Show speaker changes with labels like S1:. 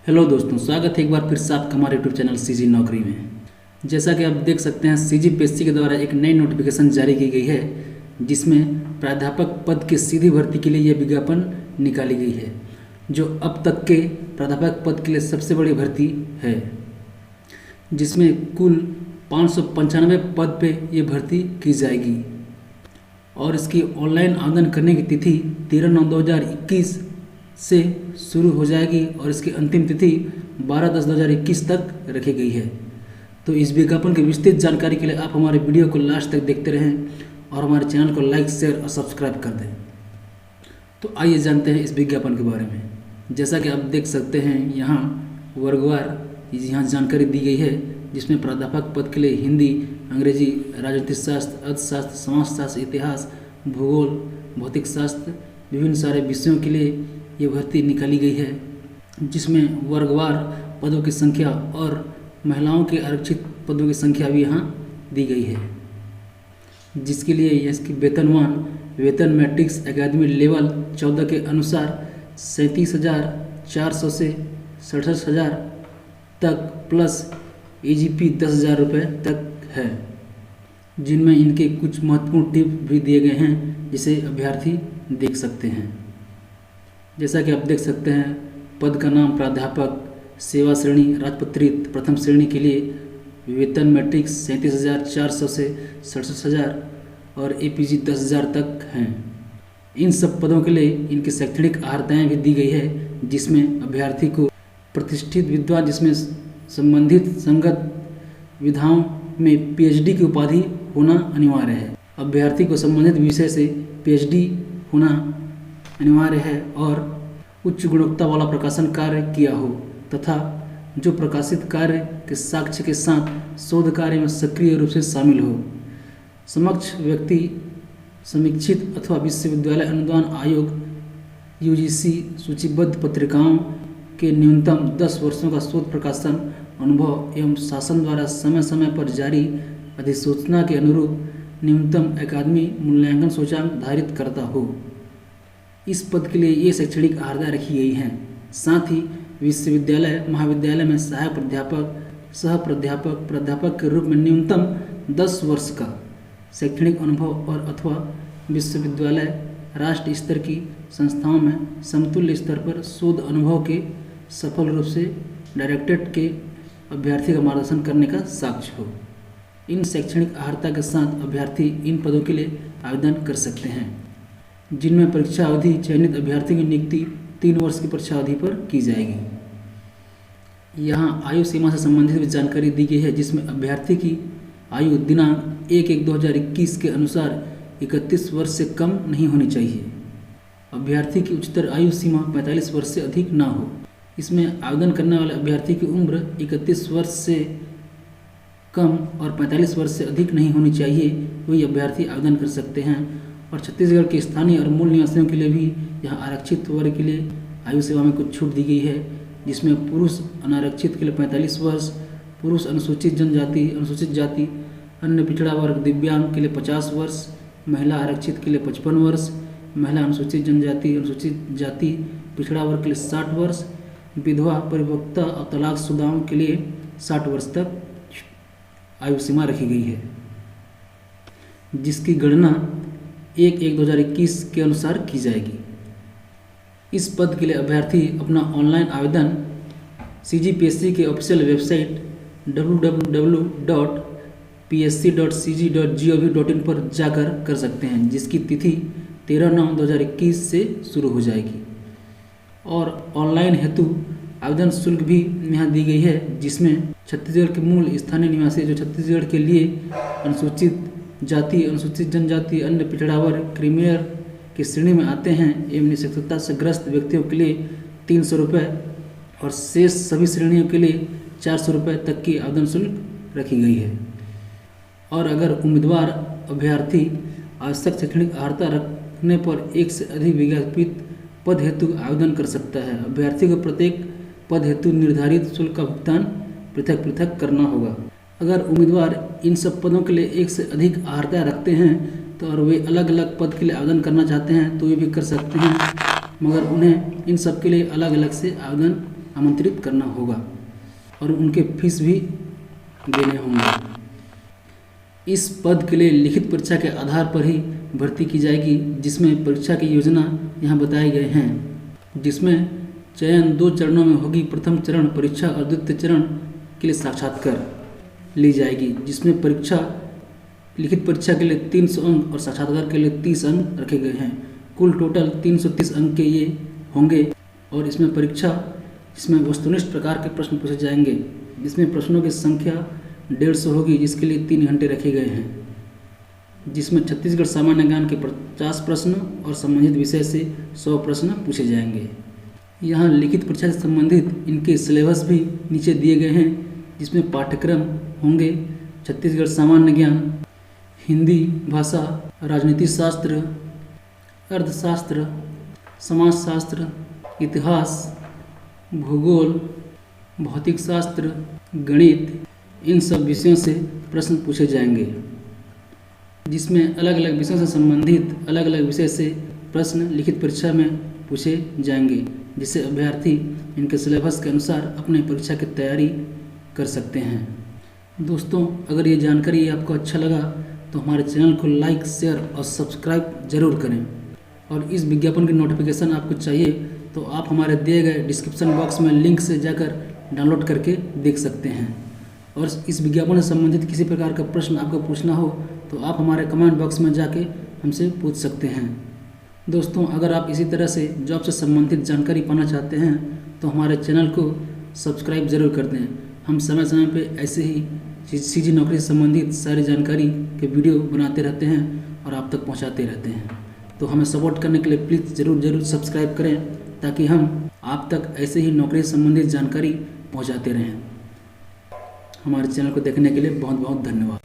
S1: Hello दोस्तों, स्वागत है एक बार फिर से आपका हमारे यूट्यूब चैनल सीजी नौकरी में। जैसा कि आप देख सकते हैं, सीजीपीएससी के द्वारा एक नई नोटिफिकेशन जारी की गई है जिसमें प्राध्यापक पद की सीधी भर्ती के लिए यह विज्ञापन निकाली गई है, जो अब तक के प्राध्यापक पद के लिए सबसे बड़ी भर्ती है, जिसमें कुल 595 पद पे ये भर्ती की जाएगी और इसकी ऑनलाइन आवेदन करने की तिथि 13/9/2021 से शुरू हो जाएगी और इसकी अंतिम तिथि 12/10/2021 तक रखी गई है। तो इस विज्ञापन की विस्तृत जानकारी के लिए आप हमारे वीडियो को लास्ट तक देखते रहें और हमारे चैनल को लाइक, शेयर और सब्सक्राइब कर दें। तो आइए जानते हैं इस विज्ञापन के बारे में। जैसा कि आप देख सकते हैं, यहाँ वर्गवार यहाँ जानकारी दी गई है, जिसमें प्राध्यापक पद के लिए हिंदी, अंग्रेजी, राजनीतिक शास्त्र, अर्थशास्त्र, समाजशास्त्र, इतिहास, भूगोल, भौतिक शास्त्र, विभिन्न सारे विषयों के लिए ये भर्ती निकाली गई है, जिसमें वर्गवार पदों की संख्या और महिलाओं के आरक्षित पदों की संख्या भी यहाँ दी गई है, जिसके लिए इसकी वेतन मैट्रिक्स एकेडमी लेवल 14 के अनुसार 37,400 से 67,000 तक प्लस EGP 10,000 रुपये तक है, जिनमें इनके कुछ महत्वपूर्ण टिप भी दिए गए हैं जिसे अभ्यर्थी देख सकते हैं। जैसा कि आप देख सकते हैं, पद का नाम प्राध्यापक, सेवा श्रेणी राजपत्रित प्रथम श्रेणी के लिए वेतन मैट्रिक्स 37,400 से 67,000 और APG 10,000 तक हैं। इन सब पदों के लिए इनकी शैक्षणिक अर्हताएँ भी दी गई है, जिसमें अभ्यर्थी को प्रतिष्ठित विद्वान जिसमें संबंधित संगत विधाओं में PhD की उपाधि होना अनिवार्य है। अभ्यर्थी को संबंधित विषय से PhD होना अनिवार्य है और उच्च गुणवत्ता वाला प्रकाशन कार्य किया हो तथा जो प्रकाशित कार्य के साक्ष्य के साथ शोध कार्य में सक्रिय रूप से शामिल हो। समक्ष व्यक्ति समीक्षित अथवा विश्वविद्यालय अनुदान आयोग UGC सूचीबद्ध पत्रिकाओं के न्यूनतम 10 वर्षों का शोध प्रकाशन अनुभव एवं शासन द्वारा समय समय पर जारी अधिसूचना के अनुरूप न्यूनतम अकादमी मूल्यांकन सूचकांक धारित करता हो। इस पद के लिए ये शैक्षणिक अर्हता रखी गई हैं। साथ ही विश्वविद्यालय महाविद्यालय में सहायक प्राध्यापक, सह प्राध्यापक, प्राध्यापक के रूप में न्यूनतम 10 वर्ष का शैक्षणिक अनुभव और अथवा विश्वविद्यालय राष्ट्र स्तर की संस्थाओं में समतुल्य स्तर पर शोध अनुभव के सफल रूप से डायरेक्टरेट के अभ्यर्थी का मार्गदर्शन करने का साक्ष्य हो। इन शैक्षणिक अर्हता के साथ अभ्यर्थी इन पदों के लिए आवेदन कर सकते हैं, जिनमें परीक्षा अवधि चयनित अभ्यर्थी की नियुक्ति 3 वर्ष की परीक्षा अवधि पर की जाएगी। यहाँ आयु सीमा से संबंधित भी जानकारी दी गई है, जिसमें अभ्यर्थी की आयु दिनांक 1/1/2021 के अनुसार 31 वर्ष से कम नहीं होनी चाहिए। अभ्यर्थी की उच्चतर आयु सीमा 45 वर्ष से अधिक ना हो। इसमें आवेदन करने वाले अभ्यर्थी की उम्र 31 वर्ष से कम और 45 वर्ष से अधिक नहीं होनी चाहिए, वही अभ्यर्थी आवेदन कर सकते हैं। और छत्तीसगढ़ के स्थानीय और मूल निवासियों के लिए भी यहाँ आरक्षित वर्ग के लिए आयु सेवा में कुछ छूट दी गई है, जिसमें पुरुष अनारक्षित के लिए 45 वर्ष, पुरुष अनुसूचित जनजाति, अनुसूचित जाति, अन्य पिछड़ा वर्ग, दिव्यांग के लिए 50 वर्ष, महिला आरक्षित के लिए 55 वर्ष, महिला अनुसूचित जनजाति, अनुसूचित जाति, पिछड़ा वर्ग के लिए 60 वर्ष, विधवा, परिपक्वता और तलाकशुदाओं के लिए 60 वर्ष तक आयु सीमा रखी गई है, जिसकी गणना 1/1/2021 के अनुसार की जाएगी। इस पद के लिए अभ्यर्थी अपना ऑनलाइन आवेदन CGPSC के ऑफिशियल वेबसाइट www.psc.cg.gov.in पर जाकर कर सकते हैं, जिसकी तिथि 13/9/2021 से शुरू हो जाएगी। और ऑनलाइन हेतु आवेदन शुल्क भी यहाँ दी गई है, जिसमें छत्तीसगढ़ के मूल स्थानीय निवासी जो छत्तीसगढ़ के लिए अनुसूचित जाति, अनुसूचित जनजाति, अन्य पिछड़ा वर्ग, क्रीमियर की श्रेणी में आते हैं एवं निःशक्तता से ग्रस्त व्यक्तियों के लिए 300 रुपये और शेष सभी श्रेणियों के लिए 400 रुपये तक की आवेदन शुल्क रखी गई है। और अगर उम्मीदवार अभ्यर्थी आवश्यक शैक्षणिक अर्हता रखने पर एक से अधिक विज्ञापित पद हेतु आवेदन कर सकता है। अभ्यर्थी को प्रत्येक पद हेतु निर्धारित शुल्क का भुगतान पृथक पृथक करना होगा। अगर उम्मीदवार इन सब पदों के लिए एक से अधिक अर्हता रखते हैं तो और वे अलग अलग पद के लिए आवेदन करना चाहते हैं तो वे भी कर सकते हैं, मगर उन्हें इन सब के लिए अलग अलग से आवेदन आमंत्रित करना होगा और उनके फीस भी देने होंगे। इस पद के लिए लिखित परीक्षा के आधार पर ही भर्ती की जाएगी, जिसमें परीक्षा की योजना यहाँ बताए गए हैं, जिसमें चयन 2 चरणों में होगी। प्रथम चरण परीक्षा और द्वितीय चरण के लिए साक्षात्कार ली जाएगी, जिसमें परीक्षा लिखित परीक्षा के लिए 300 अंक और साक्षात्कार के लिए 30 अंक रखे गए हैं। कुल टोटल 330 अंक के ये होंगे और इसमें वस्तुनिष्ठ प्रकार के प्रश्न पूछे जाएंगे, जिसमें प्रश्नों की संख्या 150 होगी, जिसके लिए 3 घंटे रखे गए हैं, जिसमें छत्तीसगढ़ सामान्य ज्ञान के 50 प्रश्न और संबंधित विषय से 100 प्रश्न पूछे जाएंगे। यहाँ लिखित परीक्षा से संबंधित इनके सिलेबस भी नीचे दिए गए हैं, जिसमें पाठ्यक्रम होंगे छत्तीसगढ़ सामान्य ज्ञान, हिंदी भाषा, राजनीति शास्त्र, अर्थशास्त्र, समाजशास्त्र, इतिहास, भूगोल, भौतिक शास्त्र, गणित, इन सब विषयों से प्रश्न पूछे जाएंगे, जिसमें अलग अलग विषयों से संबंधित अलग अलग विषय से प्रश्न लिखित परीक्षा में पूछे जाएंगे, जिससे अभ्यर्थी इनके सिलेबस के अनुसार अपने परीक्षा की तैयारी कर सकते हैं। दोस्तों, अगर ये जानकारी आपको अच्छा लगा तो हमारे चैनल को लाइक, शेयर और सब्सक्राइब जरूर करें। और इस विज्ञापन की नोटिफिकेशन आपको चाहिए तो आप हमारे दिए गए डिस्क्रिप्शन बॉक्स में लिंक से जाकर डाउनलोड करके देख सकते हैं। और इस विज्ञापन से संबंधित किसी प्रकार का प्रश्न आपको पूछना हो तो आप हमारे कमेंट बॉक्स में जाके हमसे पूछ सकते हैं। दोस्तों, अगर आप इसी तरह से जॉब से संबंधित जानकारी पाना चाहते हैं तो हमारे चैनल को सब्सक्राइब जरूर कर दें। हम समय समय पे ऐसे ही सीजी नौकरी से संबंधित सारी जानकारी के वीडियो बनाते रहते हैं और आप तक पहुंचाते रहते हैं। तो हमें सपोर्ट करने के लिए प्लीज़ ज़रूर सब्सक्राइब करें, ताकि हम आप तक ऐसे ही नौकरी से संबंधित जानकारी पहुंचाते रहें। हमारे चैनल को देखने के लिए बहुत बहुत धन्यवाद।